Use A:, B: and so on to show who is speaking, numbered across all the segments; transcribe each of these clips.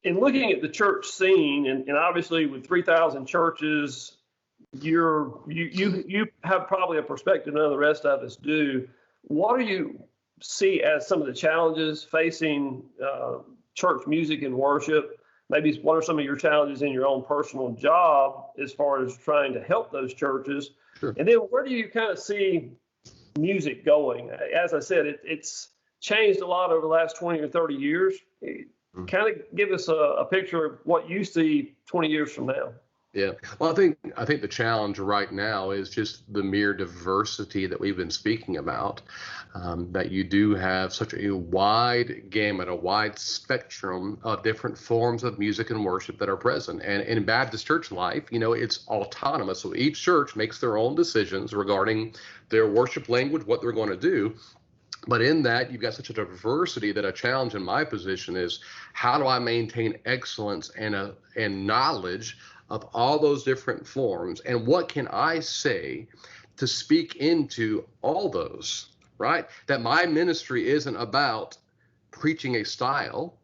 A: in looking at the church scene, and obviously with 3,000 churches, you have probably a perspective none of the rest of us do. What do you see as some of the challenges facing church music and worship? Maybe what are some of your challenges in your own personal job as far as trying to help those churches?
B: Sure.
A: And then where do you kind of see music going? As I said, it's changed a lot over the last 20 or 30 years. Kind of give us a picture of what you see 20 years from now.
B: Yeah. Well, I think the challenge right now is just the mere diversity that we've been speaking about, that you do have such a wide gamut, a wide spectrum of different forms of music and worship that are present. And in Baptist church life, it's autonomous. So each church makes their own decisions regarding their worship language, what they're going to do. But in that, you've got such a diversity that a challenge in my position is, how do I maintain excellence and knowledge of all those different forms, and what can I say to speak into all those, right? That my ministry isn't about preaching a style,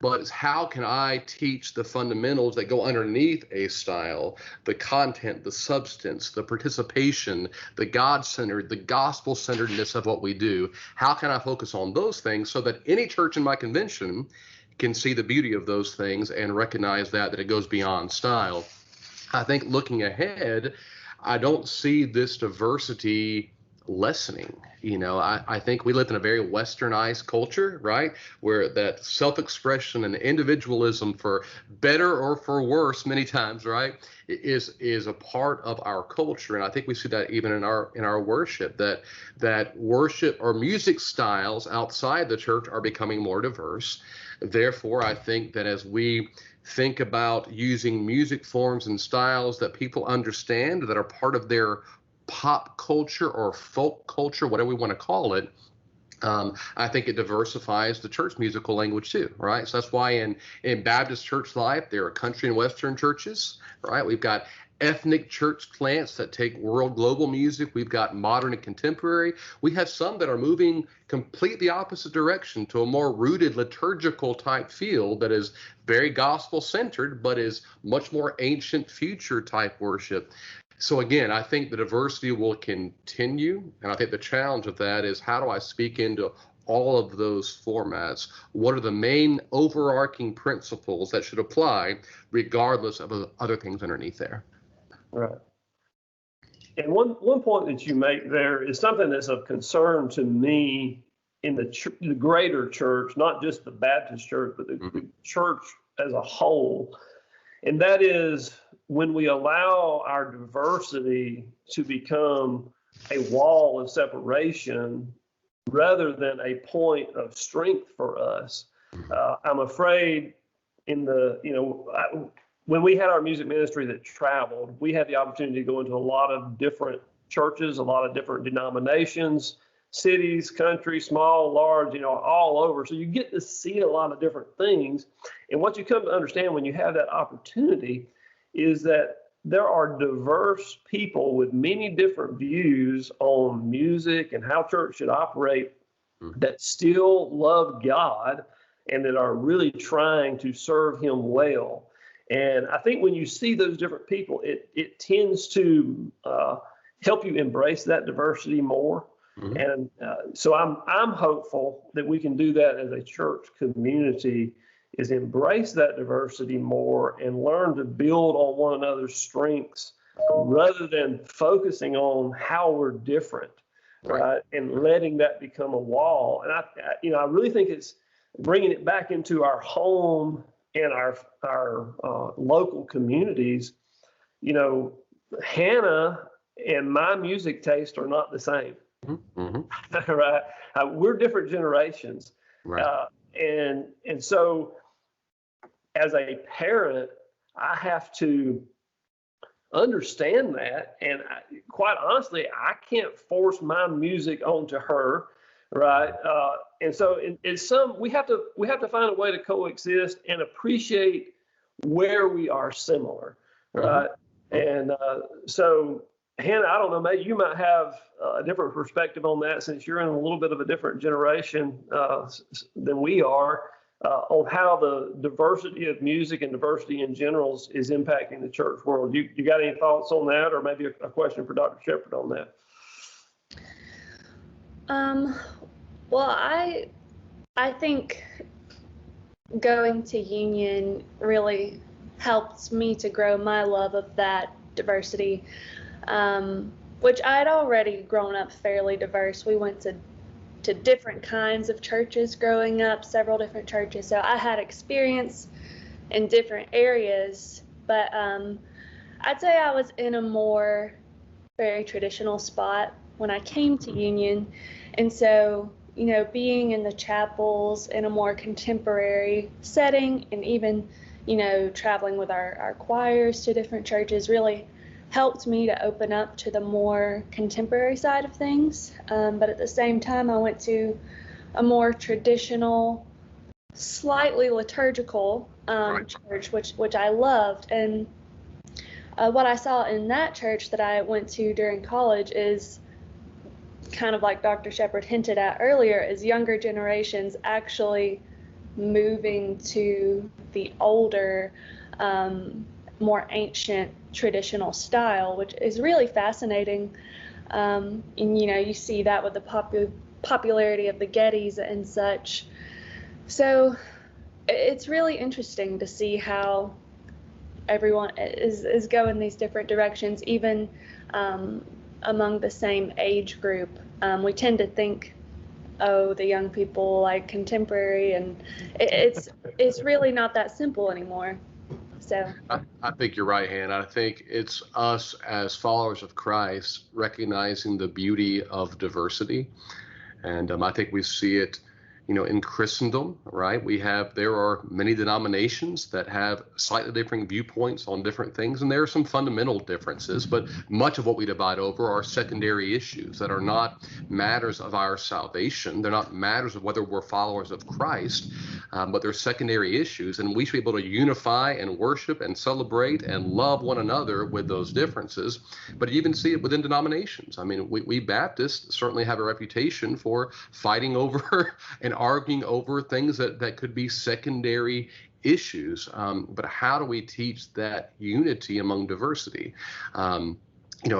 B: but it's how can I teach the fundamentals that go underneath a style, the content, the substance, the participation, the God-centered, the gospel-centeredness of what we do. How can I focus on those things so that any church in my convention can see the beauty of those things and recognize that it goes beyond style? I think looking ahead, I don't see this diversity lessening. I think we live in a very westernized culture, right, where that self-expression and individualism, for better or for worse many times, right, is a part of our culture. And I think we see that even in our worship, that worship or music styles outside the church are becoming more diverse. Therefore, I think that as we think about using music forms and styles that people understand, that are part of their pop culture or folk culture, whatever we want to call it, I think it diversifies the church musical language too, right? So that's why in Baptist church life, there are country and western churches, right? We've got ethnic church plants that take world global music. We've got modern and contemporary. We have some that are moving completely opposite direction to a more rooted liturgical type feel that is very gospel centered, but is much more ancient future type worship. So again, I think the diversity will continue. And I think the challenge of that is, how do I speak into all of those formats? What are the main overarching principles that should apply regardless of other things underneath there?
A: Right. And one point that you make there is something that's of concern to me in the greater church, not just the Baptist church, but the church as a whole. And that is when we allow our diversity to become a wall of separation rather than a point of strength for us. I'm afraid when we had our music ministry that traveled, we had the opportunity to go into a lot of different churches, a lot of different denominations, cities, countries, small, large, all over. So you get to see a lot of different things. And what you come to understand when you have that opportunity is that there are diverse people with many different views on music and how church should operate that still love God and that are really trying to serve him well. And I think when you see those different people, it tends to help you embrace that diversity more. Mm-hmm. And so I'm hopeful that we can do that as a church community, is embrace that diversity more and learn to build on one another's strengths rather than focusing on how we're different, right? And letting that become a wall. And I really think it's bringing it back into our home and our local communities. Hannah and my music taste are not the same. Mm-hmm. Right? We're different generations. Right. And so as a parent, I have to understand that. And quite honestly, I can't force my music onto her. Right. And so we have to find a way to coexist and appreciate where we are similar. Right. Mm-hmm. And so Hannah, I don't know, maybe you might have a different perspective on that since you're in a little bit of a different generation than we are. on how the diversity of music and diversity in general is impacting the church world. You got any thoughts on that, or maybe a question for Dr. Shepherd on that?
C: Well, I think going to Union really helped me to grow my love of that diversity, which I'd already grown up fairly diverse. We went to different kinds of churches growing up, several different churches. So I had experience in different areas, but I'd say I was in a more very traditional spot when I came to Union. And so, being in the chapels in a more contemporary setting, and even, traveling with our choirs to different churches really helped me to open up to the more contemporary side of things. But at the same time, I went to a more traditional, slightly liturgical church, which I loved. And what I saw in that church that I went to during college is kind of like Dr. Shepherd hinted at earlier, is younger generations actually moving to the older, more ancient traditional style, which is really fascinating. And you see that with the popularity of the Gettys and such. So it's really interesting to see how everyone is going these different directions, even among the same age group. We tend to think, the young people like contemporary, and it's really not that simple anymore. So
B: I think you're right, Hannah. I think it's us as followers of Christ recognizing the beauty of diversity. And I think we see it, in Christendom, right? There are many denominations that have slightly different viewpoints on different things, and there are some fundamental differences, but much of what we divide over are secondary issues that are not matters of our salvation. They're not matters of whether we're followers of Christ, but they're secondary issues, and we should be able to unify and worship and celebrate and love one another with those differences. But you even see it within denominations. I mean, we Baptists certainly have a reputation for fighting over and arguing over things that could be secondary issues. But how do we teach that unity among diversity?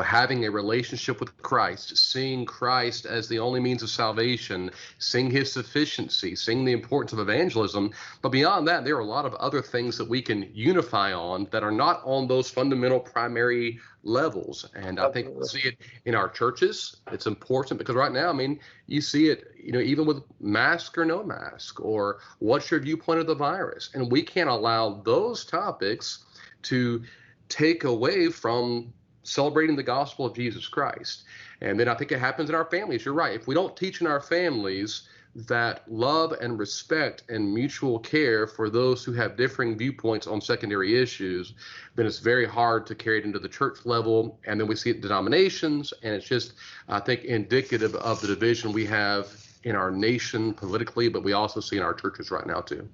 B: Having a relationship with Christ, seeing Christ as the only means of salvation, seeing his sufficiency, seeing the importance of evangelism. But beyond that, there are a lot of other things that we can unify on that are not on those fundamental primary levels. And I think we see it in our churches. It's important because right now, you see it, even with mask or no mask, or what's your viewpoint of the virus. And we can't allow those topics to take away from celebrating the gospel of Jesus Christ. And then I think it happens in our families. You're right. If we don't teach in our families that love and respect and mutual care for those who have differing viewpoints on secondary issues, then it's very hard to carry it into the church level. And then we see it in denominations, and it's just, I think, indicative of the division we have in our nation politically, but we also see in our churches right now too.